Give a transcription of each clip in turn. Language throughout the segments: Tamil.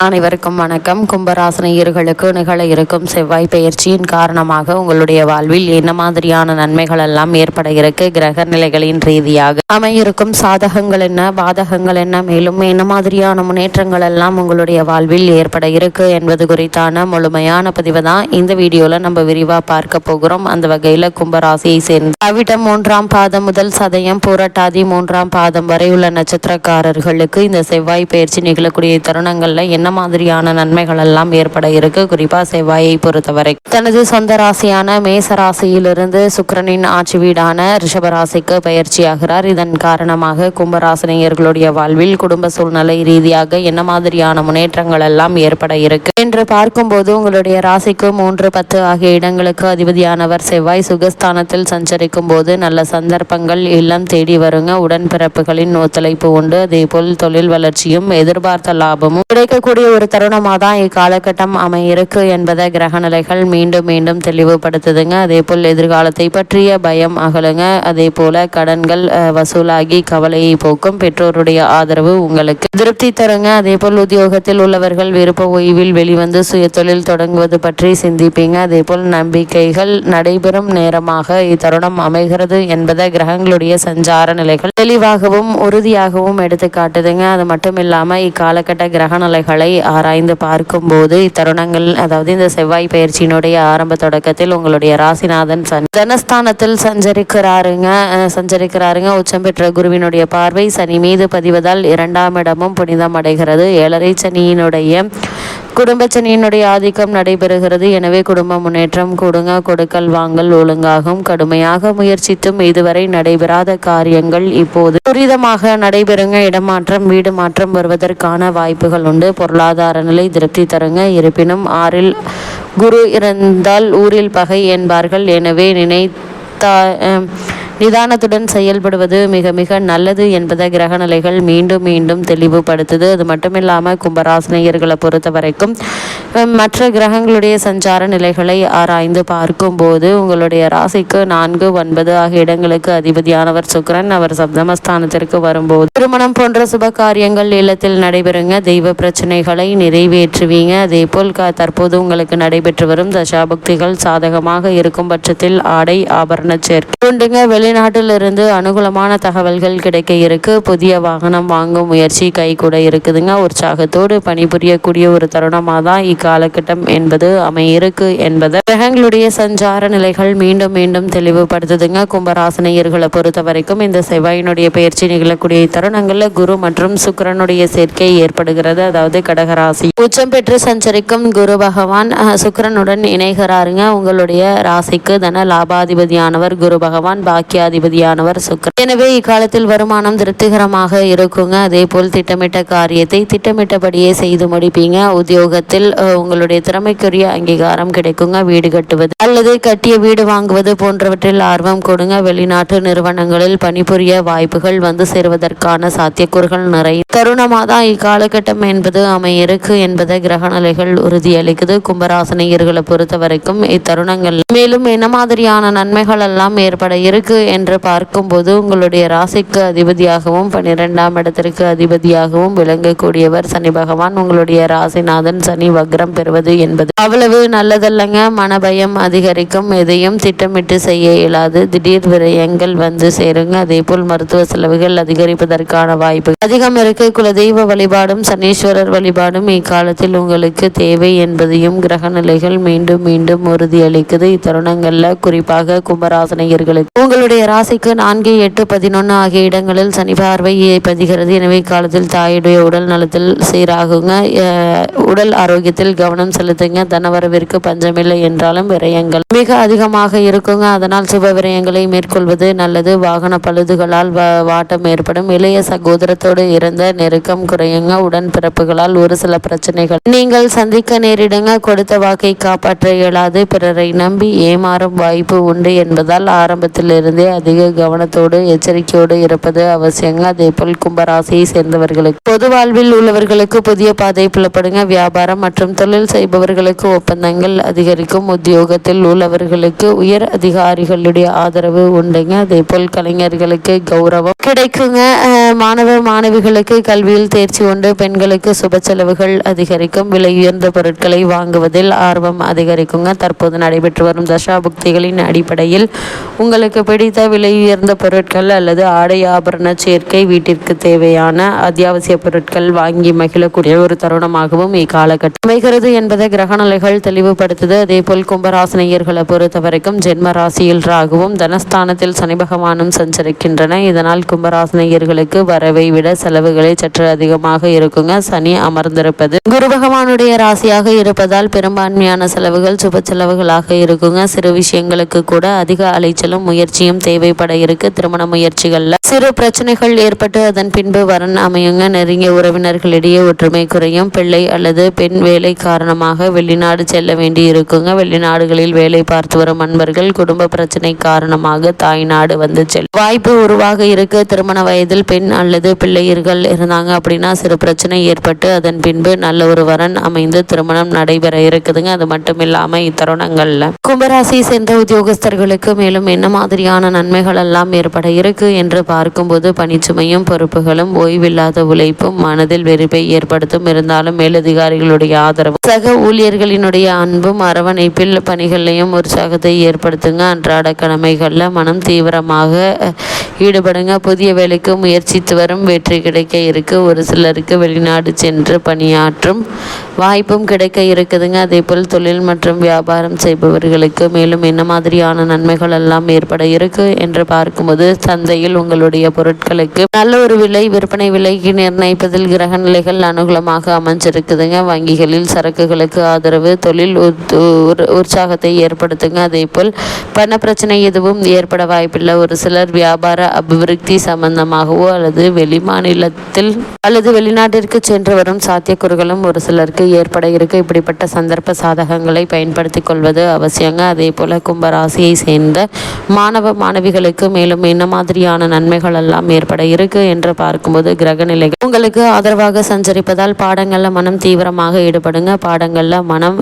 அனைவருக்கும் வணக்கம். கும்பராசினியர்களுக்கு நிகழ இருக்கும் செவ்வாய் பெயர்ச்சியின் காரணமாக உங்களுடைய வாழ்வில் என்ன மாதிரியான நன்மைகள் எல்லாம் ஏற்பட இருக்கு, கிரக நிலைகளின் ரீதியாக அமையிருக்கும் சாதகங்கள் என்ன, பாதகங்கள் என்ன, மேலும் என்ன மாதிரியான முன்னேற்றங்கள் எல்லாம் உங்களுடைய வாழ்வில் ஏற்பட இருக்கு என்பது குறித்தான முழுமையான பதிவு தான் இந்த வீடியோல நம்ம விரிவா பார்க்க போகிறோம். அந்த வகையில கும்பராசியை சேர்ந்த அவிட்டம் 3ஆம் பாதம் முதல் சதயம் பூரட்டாதி 3ஆம் பாதம் வரை உள்ள நட்சத்திரக்காரர்களுக்கு இந்த செவ்வாய் பெயர்ச்சி நிகழக்கூடிய தருணங்கள்ல என்ன மாதிரியான நன்மைகள் எல்லாம் ஏற்பட இருக்கு. குறிப்பா செவ்வாயை பொறுத்தவரை தனது சொந்த ராசியான மேச ராசியிலிருந்து சுக்கிரனின் ஆட்சி வீடான ரிஷபராசிக்கு பயிற்சியாகிறார். இதன் காரணமாக கும்பராசினியர்களுடைய வாழ்வில் குடும்ப சூழ்நிலை ரீதியாக என்ன மாதிரியான முன்னேற்றங்கள் எல்லாம் ஏற்பட இருக்கு என்று பார்க்கும்போது உங்களுடைய ராசிக்கு 3, 10 ஆகிய இடங்களுக்கு அதிபதியானவர் செவ்வாய் சுகஸ்தானத்தில் சஞ்சரிக்கும் போது நல்ல சந்தர்ப்பங்கள் இல்லம் தேடி வருங்க. உடன்பிறப்புகளின் ஒத்துழைப்பு உண்டு. அதே போல் தொழில் வளர்ச்சியும் எதிர்பார்த்த லாபமும் கிடைக்கக்கூடிய ஒரு தருணமாக தான் இக்காலகட்டம் அமையிருக்கு என்பதை கிரகநிலைகள் மீண்டும் மீண்டும் தெளிவுபடுத்துதுங்க. அதே போல் எதிர்காலத்தை பற்றிய பயம் அகலுங்க. அதே போல கடன்கள் வசூலாகி கவலையை போக்கும். பெற்றோருடைய ஆதரவு உங்களுக்கு திருப்தி தருங்க. அதே போல் உத்தியோகத்தில் உள்ளவர்கள் விருப்ப ஓய்வில் வெளிவந்து சுய தொழில் தொடங்குவது பற்றி சிந்திப்பீங்க. அதே போல் நம்பிக்கைகள் நடைபெறும் நேரமாக இத்தருணம் அமைகிறது என்பதை கிரகங்களுடைய சஞ்சார நிலைகள் தெளிவாகவும் உறுதியாகவும் எடுத்து காட்டுதுங்க. அது மட்டும் இல்லாமல் இக்காலகட்ட கிரகநிலைகளை ஆராய்ந்து பார்க்கும்போது இத்தருணங்கள், அதாவது இந்த செவ்வாய் பயிற்சியினுடைய ஆரம்ப தொடக்கத்தில் உங்களுடைய ராசிநாதன் தனஸ்தானத்தில் சஞ்சரிக்கிறாருங்க. உச்சம் பெற்ற குருவினுடைய பார்வை சனி மீது பதிவதால் 2ஆம் இடமும் புனிதம் அடைகிறது. 7.5 சனியினுடைய குடும்ப சனியினுடைய ஆதிக்கம் நடைபெறுகிறது. எனவே குடும்ப முன்னேற்றம் கூடுங்க. கொடுக்கல் வாங்கல் ஒழுங்காகும். கடுமையாக முயற்சித்தும் இதுவரை நடைபெறாத காரியங்கள் இப்போது துரிதமாக நடைபெறுங்க. இடமாற்றம், வீடு மாற்றம் வருவதற்கான வாய்ப்புகள் உண்டு. பொருளாதார நிலை திருப்தி தருங்க. இருப்பினும் 6இல் குரு இருந்தால் ஊரில் பகை என்பார்கள். எனவே நிதானத்துடன் செயல்படுவது மிக மிக நல்லது என்பதை கிரகநிலைகள் மீண்டும் மீண்டும் தெளிவுபடுத்துது. அது மட்டும் இல்லாமல் கும்பராசினியர்களை பொறுத்த வரைக்கும் மற்ற கிரகங்களுடைய சஞ்சார நிலைகளை ஆராய்ந்து பார்க்கும்போது உங்களுடைய ராசிக்கு 4, 9 ஆகிய இடங்களுக்கு அதிபதியானவர் சுக்கிரன். அவர் சப்தமஸ்தானத்திற்கு வரும்போது திருமணம் போன்ற சுப காரியங்கள் இல்லத்தில் நடைபெறுங்க. தெய்வ பிரச்சனைகளை நிறைவேற்றுவீங்க. அதே போல் தற்போது உங்களுக்கு நடைபெற்று வரும் தசாபக்திகள் சாதகமாக இருக்கும் பட்சத்தில் ஆடை ஆபரண சேர்க்கை உண்டுங்க. வெளிநாட்டிலிருந்து அனுகூலமான தகவல்கள் கிடைக்க இருக்கு. புதிய வாகனம் வாங்கும் முயற்சி கை கூட இருக்குதுங்க. உற்சாகத்தோடு பணிபுரியக்கூடிய ஒரு தருணமாக தான் இக்காலகட்டம் என்பது அமையிருக்கு என்பதை கிரகங்களுடைய சஞ்சார நிலைகள் மீண்டும் மீண்டும் தெளிவுபடுத்துதுங்க. கும்பராசினியர்களை பொறுத்த வரைக்கும் இந்த செவ்வாயினுடைய பயிற்சி நிகழக்கூடிய தருணங்கள்ல குரு மற்றும் சுக்கிரனுடைய சேர்க்கை ஏற்படுகிறது. அதாவது கடகராசி உச்சம் பெற்று சஞ்சரிக்கும் குரு பகவான் சுக்கிரனுடன் இணைகிறாருங்க. உங்களுடைய ராசிக்கு தன லாபாதிபதியானவர் குரு பகவான், பாக்கியாதிபதியானவர் சுக்கிரன். எனவே இக்காலத்தில் வருமானம் திருப்திகரமாக இருக்குங்க. அதே போல் திட்டமிட்ட காரியத்தை திட்டமிட்டபடியே செய்து முடிப்பீங்க. உத்தியோகத்தில் உங்களுடைய திறமைக்குரிய அங்கீகாரம் கிடைக்குங்க. வீடு கட்டுவது அல்லது கட்டிய வீடு வாங்குவது போன்றவற்றில் ஆர்வம் கொடுங்க. வெளிநாட்டு நிறுவனங்களில் பணிபுரிய வாய்ப்புகள் வந்து சேருவதற்கான சாத்தியக்கூறுகள் நிறைய தருணமாக தான் இக்காலகட்டம் என்பது அமையிருக்கு என்பதை கிரகநிலைகள் உறுதியளிக்குது. கும்பராசினியர்களை பொறுத்த வரைக்கும் இத்தருணங்கள் மேலும் என்ன மாதிரியான நன்மைகள் எல்லாம் ஏற்பட இருக்கு என்று பார்க்கும்போது உங்களுடைய ராசிக்கு அதிபதியாகவும் 12ஆம் இடத்திற்கு அதிபதியாகவும் விளங்கக்கூடியவர் சனி பகவான். உங்களுடைய ராசிநாதன் சனி வக்ரம் பெறுவது என்பது அவ்வளவு நல்லதல்லங்க. மனபயம் அதிகரிக்கும். எதையும் திட்டமிட்டு செய்ய இயலாது. திடீர் விரயங்கள் வந்து சேருங்க. அதே போல் மருத்துவ செலவுகள் அதிகரிப்பதற்கான வாய்ப்பு அதிகம் இருக்கு. குலதெய்வ வழிபாடும் சனீஸ்வரர் வழிபாடும் இக்காலத்தில் உங்களுக்கு தேவை என்பதையும் கிரகநிலைகள் மீண்டும் மீண்டும் உறுதியளிக்குது. இத்தருணங்கள்ல குறிப்பாக கும்பராசினியர்களுக்கு உங்களுடைய ராசிக்கு 4, 8, 11 ஆகிய இடங்களில் சனி பார்வை பதிகிறது. எனவே காலத்தில் தாயுடைய உடல் நலத்தில் சீராகுங்க. உடல் ஆரோக்கியத்தில் கவனம் செலுத்துங்க. தனவரவிற்கு பஞ்சமில்லை என்றாலும் விரயங்கள் மிக அதிகமாக இருக்குங்க. அதனால் சுப விரயங்களை மேற்கொள்வது நல்லது. வாகன பழுதுகளால் வாட்டம் ஏற்படும். இளைய சகோதரத்தோடு இருந்த நெருக்கம் குறையுங்க. உடன்பிறப்புகளால் ஒரு சில பிரச்சனைகள் நீங்கள் சந்திக்க நேரிடுங்க. கொடுத்த வாக்கை காப்பாற்ற இயலாது. பிறரை நம்பி ஏமாறும் வாய்ப்பு உண்டு என்பதால் ஆரம்பத்திலிருந்தே அதிக கவனத்தோடு எச்சரிக்கையோடு இருப்பது அவசியங்க. அதே போல் கும்பராசியை சேர்ந்தவர்களுக்கு பொது வாழ்வில் உள்ளவர்களுக்கு புதிய பாதை புலப்படுங்க. வியாபாரம் மற்றும் தொழில் செய்பவர்களுக்கு ஒப்பந்தங்கள் அதிகரிக்கும். உத்தியோகத்தில் உள்ளவர்களுக்கு உயர் அதிகாரிகளுடைய ஆதரவு உண்டுங்க. அதே போல் கலைஞர்களுக்கு கௌரவம் கிடைக்குங்க. மாணவிகளுக்கு கல்வியில் தேர்ச்சி உண்டு. பெண்களுக்கு சுப செலவுகள் அதிகரிக்கும். விலை உயர்ந்த பொருட்களை வாங்குவதில் ஆர்வம் அதிகரிக்குங்க. தற்போது நடைபெற்று வரும் தசாபுக்திகளின் அடிப்படையில் உங்களுக்கு பிடித்த விலை உயர்ந்த பொருட்கள் அல்லது ஆடை ஆபரண சேர்க்கை, வீட்டிற்கு தேவையான அத்தியாவசிய பொருட்கள் வாங்கி மகிழக்கூடிய ஒரு தருணமாகவும் இக்காலகட்டம் அமைகிறது என்பதை கிரகநிலைகள் தெளிவுபடுத்துது. அதே போல் கும்பராசினியர்களை பொறுத்த வரைக்கும் ஜென்ம ராசியில் ராகுவும் தனஸ்தானத்தில் சனி பகவானும் சஞ்சரிக்கின்றன. இதனால் கும்பராசினியர்களுக்கு வரவை விட செலவுகளை சற்று அதிகமாக இருக்குங்க. சனி அமர்ந்திருப்பது குரு பகவானுடைய ராசியாக இருப்பதால் பெரும்பான்மையான செலவுகள் சுப செலவுகளாக இருக்குங்க. சிறு விஷயங்களுக்கு கூட அதிக அலைச்சலும் முயற்சியும் தேவைப்பட இருக்கு. திருமண முயற்சிகள்ல சிறு பிரச்சனைகள் ஏற்பட்டு அதன் பின்பு வரன் அமையுங்க. நெருங்கிய உறவினர்களிடையே ஒற்றுமை குறையும். பிள்ளை அல்லது பெண் வேலை காரணமாக வெளிநாடு செல்ல வேண்டி இருக்குங்க. வெளிநாடுகளில் வேலை பார்த்து வரும் அன்பர்கள் குடும்ப பிரச்சனை காரணமாக தாய்நாடு வந்து செல்லும் வாய்ப்பு உருவாக இருக்கு. திருமண வயதில் பெண் அல்லது பிள்ளையர்கள் இருந்தாங்க அப்படின்னா சிறு பிரச்சனை ஏற்பட்டு அதன் பின்பு நல்ல ஒரு வரன் அமைந்து திருமணம் நடைபெற இருக்குதுங்க. அது மட்டும் இல்லாம இத்தருணங்கள்ல கும்பராசி சேர்ந்த உத்தியோகஸ்தர்களுக்கு மேலும் என்ன மாதிரியான நன்மைகள் எல்லாம் ஏற்பட இருக்கு என்று பார்க்கும்போது பணிச்சுமையும் பொறுப்புகளும் ஓய்வில்லாத உழைப்பும் மனதில் வெறுப்பை ஏற்படுத்தும். இருந்தாலும் மேலதிகாரிகளுடைய ஆதரவு சக ஊழியர்களினுடைய அன்பும் அரவணைப்பில் பணிகளையும் உற்சாகத்தை ஏற்படுத்துங்க. அன்றாட கடமைகள்ல மனம் தீவிரமாக ஈடுபடுங்க. புதிய வேலைக்கு முயற்சித்து வரும் வெற்றி கிடைக்க இருக்கு. ஒரு சிலருக்கு வெளிநாடு சென்று பணியாற்றும் வாய்ப்பும் கிடைக்க இருக்குதுங்க. அதே போல் தொழில் மற்றும் வியாபாரம் செய்பவர்களுக்கு மேலும் என்ன மாதிரியான நன்மைகள் எல்லாம் ஏற்பட இருக்கு என்று பார்க்கும்போது சந்தையில் உங்களுடைய பொருட்களுக்கு நல்ல ஒரு விலை விற்பனை விலைக்கு நிர்ணயிப்பதில் கிரக நிலைகள் அனுகூலமாக அமைஞ்சிருக்குதுங்க. வங்கிகளில் சரக்குகளுக்கு ஆதரவு தொழில் உற்சாகத்தை ஏற்படுத்துங்க. அதே போல் பண பிரச்சனை எதுவும் ஏற்பட வாய்ப்பில்லை. ஒரு சிலர் வியாபார அபிவிருத்தி சம்பந்தமாகவோ அல்லது வெளிமாநிலத்தில் அல்லது வெளிநாட்டிற்கு சென்று வரும் சாத்தியக்கூறுகளும் ஒரு சிலருக்கு ஏற்பட இருக்கு. இப்படிப்பட்ட சந்தர்ப்ப சாதகங்களை பயன்படுத்திக் கொள்வது அவசியங்க. அதே போல கும்பராசியை சேர்ந்த மாணவிகளுக்கு மேலும் என்ன மாதிரியான நன்மைகள் எல்லாம் ஏற்பட இருக்கு என்று பார்க்கும்போது கிரக நிலைகள் உங்களுக்கு ஆதரவாக சஞ்சரிப்பதால் பாடங்கள்ல மனம் தீவிரமாக ஈடுபடுங்க. பாடங்கள்ல மனம்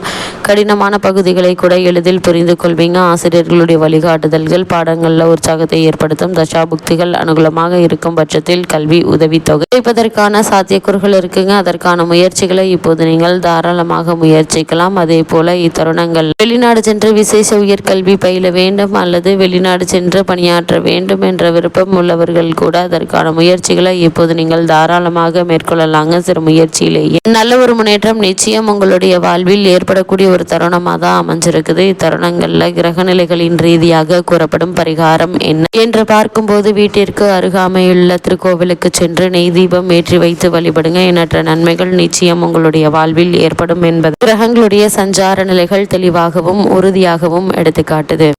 கடினமான பகுதிகளை கூட எளிதில் புரிந்து கொள்வீங்க. ஆசிரியர்களுடைய வழிகாட்டுதல்கள் பாடங்கள்ல உற்சாகத்தை ஏற்படுத்தும். தசாபுக்திகள் அனுகூலமாக இருக்கும் பட்சத்தில் கல்வி உதவித்தொகை கிடைப்பதற்கான சாத்தியக்கூறுகள் இருக்குங்க. அதற்கான முயற்சிகளை இப்போது நீங்கள் தாராளமாக முயற்சிக்கலாம். அதே போல இத்தருணங்கள் வெளிநாடு சென்று விசேஷ உயர்கல்வி பயில வேண்டும் அல்லது வெளிநாடு சென்று பணியாற்ற வேண்டும் என்ற விருப்பம் உள்ளவர்கள் கூட அதற்கான முயற்சிகளை இப்போது நீங்கள் தாராளமாக மேற்கொள்ளலாங்க. சிறு முயற்சியிலேயே நல்ல ஒரு முன்னேற்றம் நிச்சயம் உங்களுடைய வாழ்வில் ஏற்படக்கூடிய ஒரு தருணமாக தான் அமைஞ்சிருக்குது. இத்தருணங்கள்ல கிரகநிலைகளின் ரீதியாக கூறப்படும் பரிகாரம் என்ன என்று பார்க்கும்போது வீட்டிற்கு அருகாமையுள்ள திருக்கோவிலுக்கு சென்று நெய் தீபம் ஏற்றி வைத்து வழிபடுங்க. எண்ணற்ற நன்மைகள் நிச்சயம் உங்களுடைய வாழ்வில் ஏற்படும் என்பது கிரகங்களுடைய சஞ்சார நிலைகள் தெளிவாகவும் உறுதியாகவும் எடுத்துக்காட்டுது.